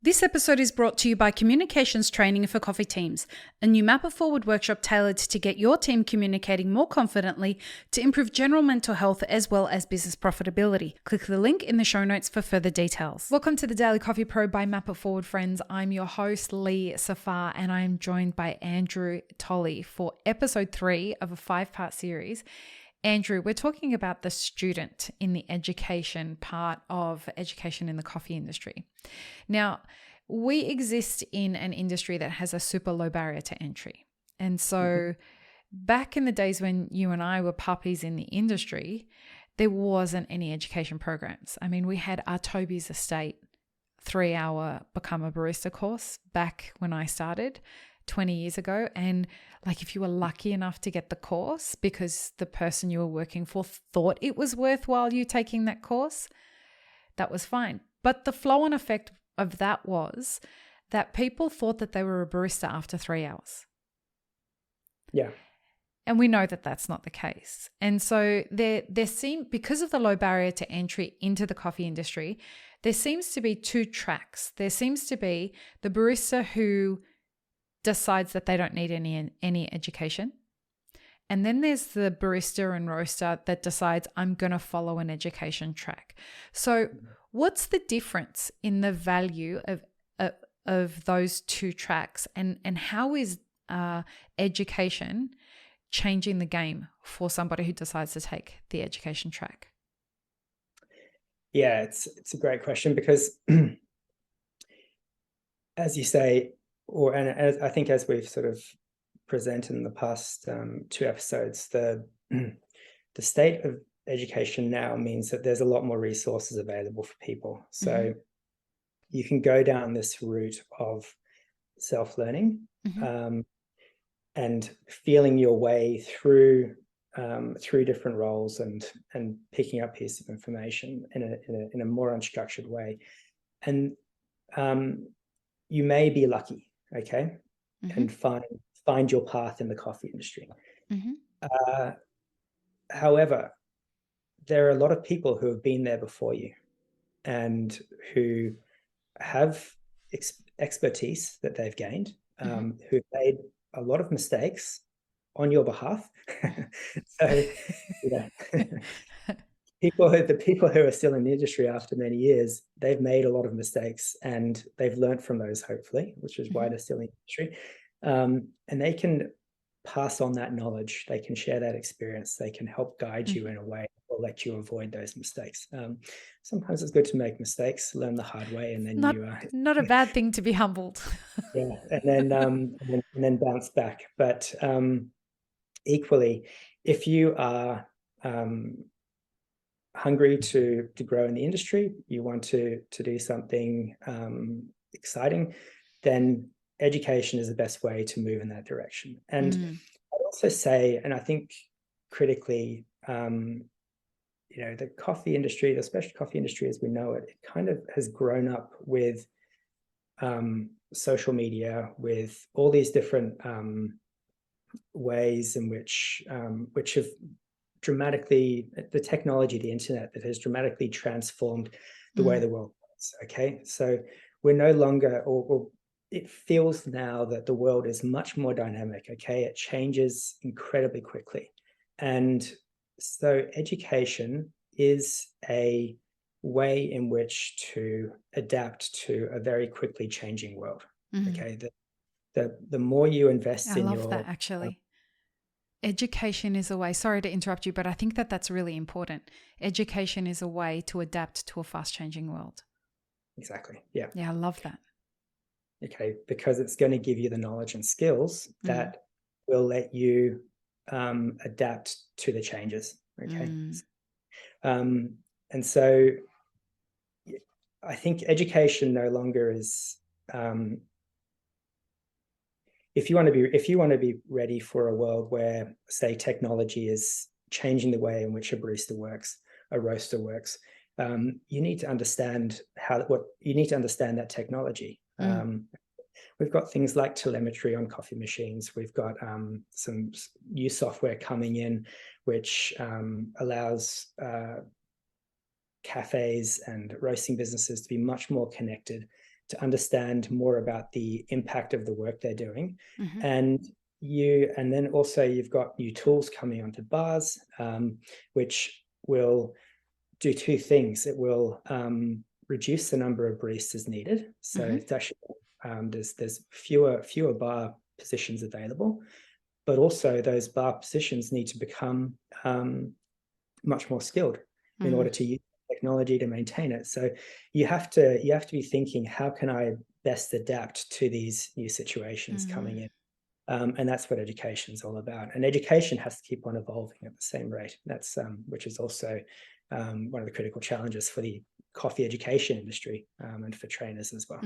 This episode is brought to you by Communications Training for Coffee Teams, a new Map It Forward workshop tailored to get your team communicating more confidently to improve general mental health as well as business profitability. Click the link in the show notes for further details. Welcome to the Daily Coffee Pro by Map It Forward, friends. I'm your host, Lee Safar, and I am joined by Andrew Tolley for episode 3 of a 5-part series. Andrew, we're talking about the student in the education part of education in the coffee industry. Now, we exist in an industry that has a super low barrier to entry. And so back in the days when you and I were puppies in the industry, there wasn't any education programs. I mean, we had our Toby's Estate 3-hour Become a Barista course back when I started 20 years ago. And like, if you were lucky enough to get the course because the person you were working for thought it was worthwhile you taking that course, that was fine. But the flow-on effect of that was that people thought that they were a barista after 3 hours. Yeah. And we know that that's not the case. And so because of the low barrier to entry into the coffee industry, there seems to be 2 tracks. There seems to be the barista who decides that they don't need any education. And then there's the barista and roaster that decides I'm going to follow an education track. So what's the difference in the value of those 2 tracks, and how is education changing the game for somebody who decides to take the education track? Yeah, it's a great question because as you say, as I think as we've sort of presented in the past 2 episodes, the state of education now means that there's a lot more resources available for people. So you can go down this route of self-learning and feeling your way through different roles and picking up pieces of information in a more unstructured way. And you may be lucky, okay, and find your path in the coffee industry. However, there are a lot of people who have been there before you and who have expertise that they've gained, who've made a lot of mistakes on your behalf. So, the people who are still in the industry after many years, they've made a lot of mistakes and they've learned from those, hopefully, which is why they're still in the industry. And they can pass on that knowledge. They can share that experience. They can help guide you in a way or let you avoid those mistakes. Sometimes it's good to make mistakes, learn the hard way, and then not a bad thing to be humbled. Yeah, and then bounce back. But equally, if you are hungry to grow in the industry, you want to do something exciting, then education is the best way to move in that direction. And I'd also say, and I think critically, the coffee industry, the specialty coffee industry as we know it, it kind of has grown up with social media, with all these different ways in which have dramatically, the technology, the internet, that has dramatically transformed the way the world works. Okay, so we're no longer, or it feels now that the world is much more dynamic. Okay, it changes incredibly quickly, and so education is a way in which to adapt to a very quickly changing world. Okay, the more you invest in your... I love that, actually. Education is a way, sorry to interrupt you, but I think that that's really important. Education is a way to adapt to a fast-changing world. Exactly, yeah. Yeah, I love that. Okay, because it's going to give you the knowledge and skills that will let you adapt to the changes, okay? And so I think education no longer is... If you want to be ready for a world where, say, technology is changing the way in which a barista works, a roaster works, you need to understand that technology. We've got things like telemetry on coffee machines. We've got some new software coming in, which allows cafes and roasting businesses to be much more connected to understand more about the impact of the work they're doing. Mm-hmm. And then also you've got new tools coming onto bars, which will do two things. It will reduce the number of baristas needed. So Mm-hmm. it's actually there's fewer bar positions available, but also those bar positions need to become much more skilled in order to use technology to maintain it. So you have to be thinking, how can I best adapt to these new situations coming in? And that's what education is all about. And education has to keep on evolving at the same rate. That's which is also one of the critical challenges for the coffee education industry and for trainers as well.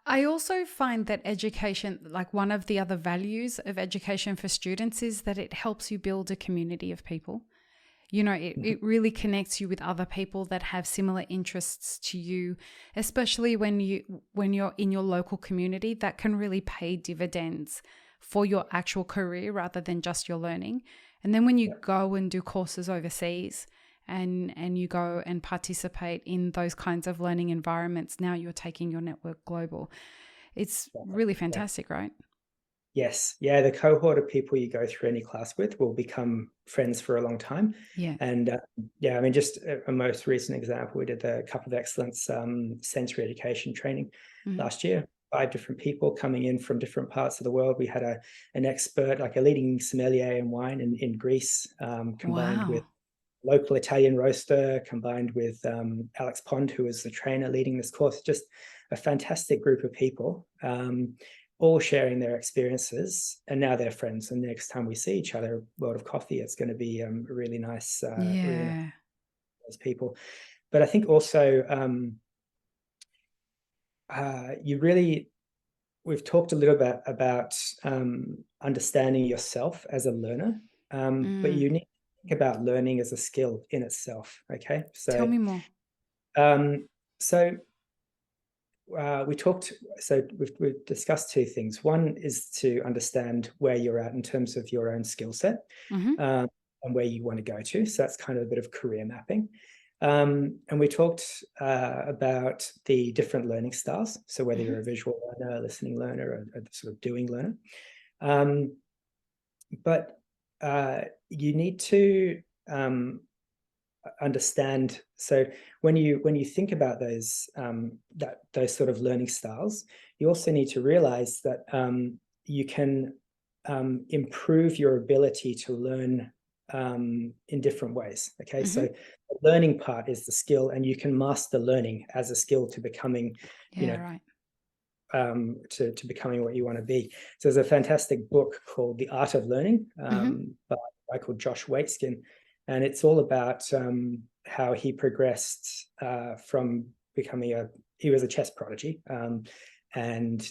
I also find that education, like one of the other values of education for students, is that it helps you build a community of people. You know, it really connects you with other people that have similar interests to you, especially when you're in your local community. That can really pay dividends for your actual career rather than just your learning. And then when you go and do courses overseas and you go and participate in those kinds of learning environments, now you're taking your network global. It's really fantastic, right? Yes. Yeah. The cohort of people you go through any class with will become friends for a long time. Yeah. And I mean, just a most recent example, we did the Cup of Excellence sensory education training last year. 5 different people coming in from different parts of the world. We had an expert, like a leading sommelier in wine in Greece, combined with local Italian roaster, combined with Alex Pond, who was the trainer leading this course. Just a fantastic group of people, all sharing their experiences, and now they're friends. And next time we see each other, World of Coffee, it's going to be really nice, really nice those people. But I think also we've talked a little bit about understanding yourself as a learner, but you need to think about learning as a skill in itself. Okay, so tell me more. We've discussed 2 things. One is to understand where you're at in terms of your own skill set, and where you want to go to. So that's kind of a bit of career mapping. And we talked about the different learning styles. So whether you're a visual learner, a listening learner, or a sort of doing learner. But you need to understand. So when you think about those sort of learning styles, you also need to realize that you can improve your ability to learn in different ways. Okay, so the learning part is the skill, and you can master learning as a skill to becoming, to becoming what you want to be. So there's a fantastic book called The Art of Learning by a guy called Josh Waitzkin, and it's all about how he progressed from becoming he was a chess prodigy, and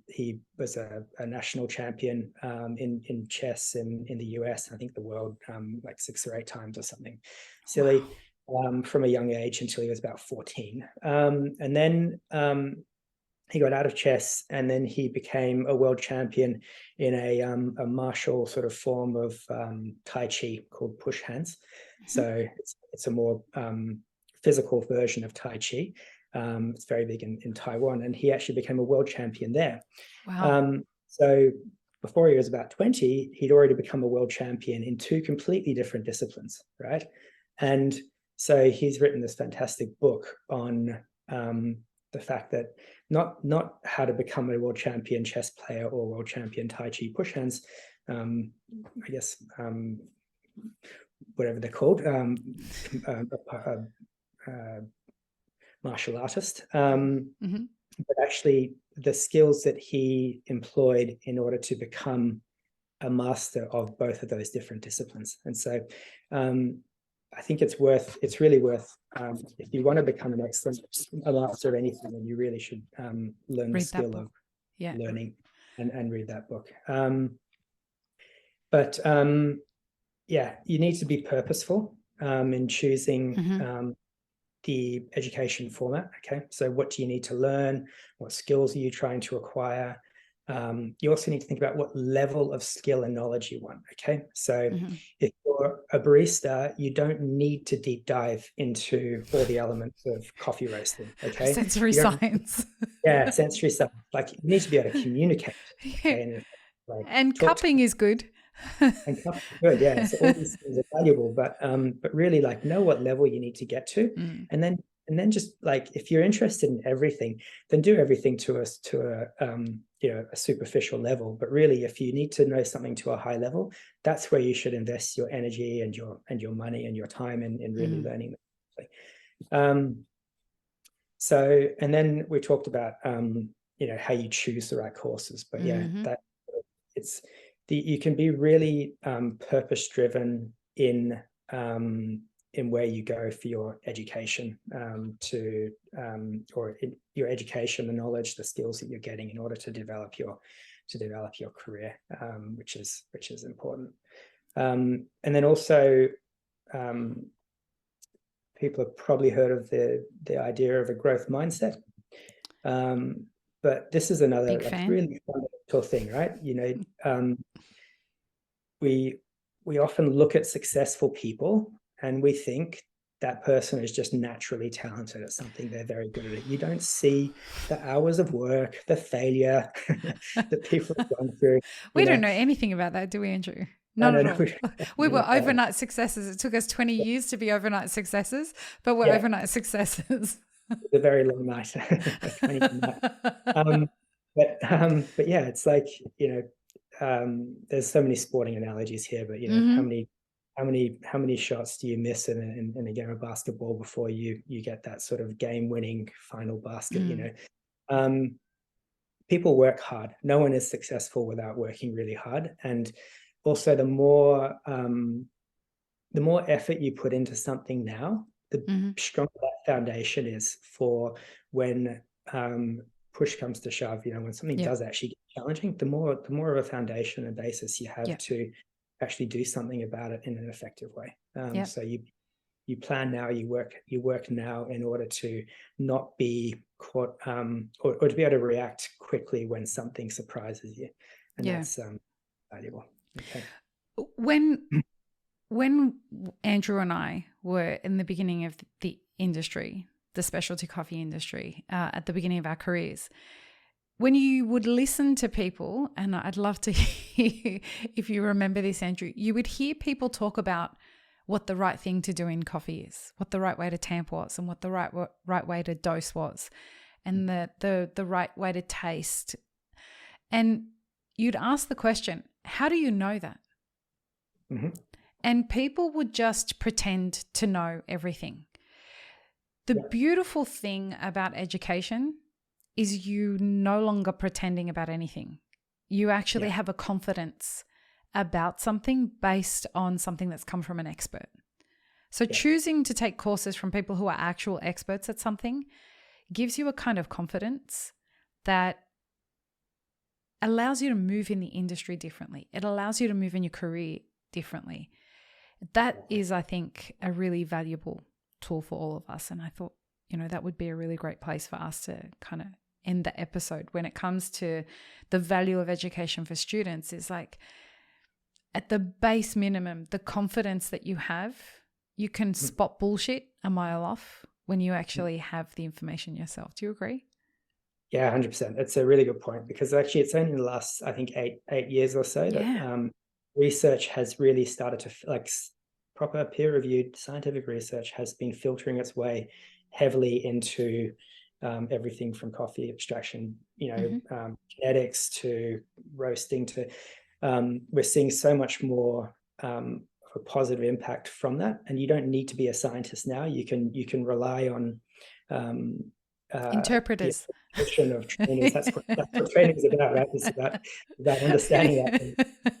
he was a national champion in chess in the US, I think the world, like 6 or 8 times or something silly. Wow. From a young age until he was about 14. And then he got out of chess, and then he became a world champion in a martial sort of form of Tai Chi called push hands. So it's a more physical version of Tai Chi. It's very big in Taiwan, and he actually became a world champion there. Wow. So before he was about 20, he'd already become a world champion in 2 completely different disciplines, right? And so he's written this fantastic book on the fact that not how to become a world champion chess player or world champion Tai Chi push hands, I guess, whatever they're called, martial artist, but actually the skills that he employed in order to become a master of both of those different disciplines. And so I think it's really worth, if you want to become a master of anything, then you really should learn the skill of learning and read that book. But you need to be purposeful in choosing the education format. Okay, so what do you need to learn? What skills are you trying to acquire? you also need to think about what level of skill and knowledge you want. Okay, so if you're a barista, you don't need to deep dive into all the elements of coffee roasting. Okay, sensory science. Yeah, sensory stuff. Like, you need to be able to communicate. Okay, and like and cupping is good. and cupping is good. Yeah, so all these things are valuable, but really, like, know what level you need to get to, and then just, like, if you're interested in everything, then do everything to a superficial level. But really, if you need to know something to a high level, that's where you should invest your energy and your money and your time in really learning. So, and then we talked about how you choose the right courses. But yeah, that you can be really purpose driven in where you go for your education, or in your education, the knowledge, the skills that you're getting in order to develop your career, which is important. And then also, people have probably heard of the idea of a growth mindset. But this is another really fundamental thing, right? We often look at successful people and we think that person is just naturally talented at something. They're very good at it. You don't see the hours of work, the failure that people have gone through. We don't know anything about that, do we, Andrew? Not at all. We were overnight successes. It took us 20 years to be overnight successes, but we're overnight successes. It's a very long night. But yeah, it's like, there's so many sporting analogies here, but how many shots do you miss in a game of basketball before you get that sort of game-winning final basket? People work hard. No one is successful without working really hard. And also, the more effort you put into something now, the stronger that foundation is for when push comes to shove. When something does actually get challenging, the more of a foundation and basis you have to actually do something about it in an effective way. So you plan now, you work now in order to not be caught, or to be able to react quickly when something surprises you, and that's valuable. Okay. When Andrew and I were in the beginning of the industry, the specialty coffee industry, at the beginning of our careers, when you would listen to people, and I'd love to hear if you remember this, Andrew, you would hear people talk about what the right thing to do in coffee is, what the right way to tamp was, and what the right way to dose was, and the right way to taste. And you'd ask the question, how do you know that? And people would just pretend to know everything. The beautiful thing about education is you no longer pretending about anything. You actually have a confidence about something based on something that's come from an expert. So choosing to take courses from people who are actual experts at something gives you a kind of confidence that allows you to move in the industry differently. It allows you to move in your career differently. That is, I think, a really valuable tool for all of us. And I thought, that would be a really great place for us to kind of end the episode when it comes to the value of education for students. Is like, at the base minimum, the confidence that you have, you can spot bullshit a mile off when you actually have the information yourself. Do you agree? Yeah, 100%. It's a really good point, because actually it's only in the last, I think, eight years or so that research has really started to, like, proper peer-reviewed scientific research has been filtering its way heavily into everything from coffee extraction, genetics to roasting to, we're seeing so much more of a positive impact from that. And you don't need to be a scientist now. You can rely on interpreters. Of trainers. That's what training is about, right? It's about understanding that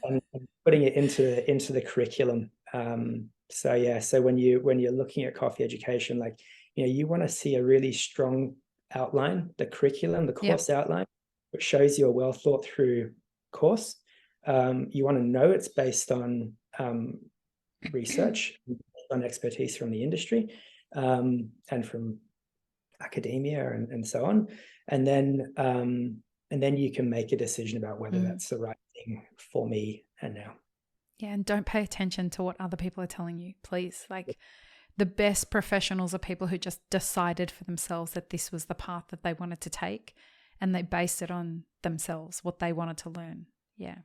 and putting it into the curriculum. So when you're looking at coffee education, like, you want to see a really strong outline, the curriculum, the course outline, which shows you a well thought through course. You want to know it's based on research, on expertise from the industry, and from academia and so on. And then And then you can make a decision about whether that's the right thing for me and now. Yeah, and don't pay attention to what other people are telling you, please. Like, the best professionals are people who just decided for themselves that this was the path that they wanted to take, and they based it on themselves, what they wanted to learn. Yeah.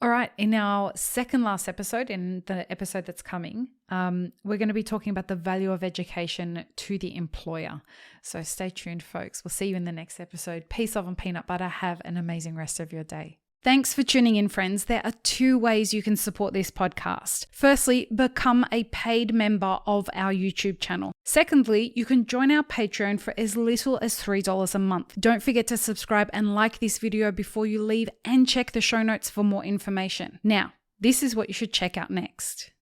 All right. In our second last episode, in the episode that's coming, we're going to be talking about the value of education to the employer. So stay tuned, folks. We'll see you in the next episode. Peace, love, and peanut butter. Have an amazing rest of your day. Thanks for tuning in, friends. There are 2 ways you can support this podcast. Firstly, become a paid member of our YouTube channel. Secondly, you can join our Patreon for as little as $3 a month. Don't forget to subscribe and like this video before you leave, and check the show notes for more information. Now, this is what you should check out next.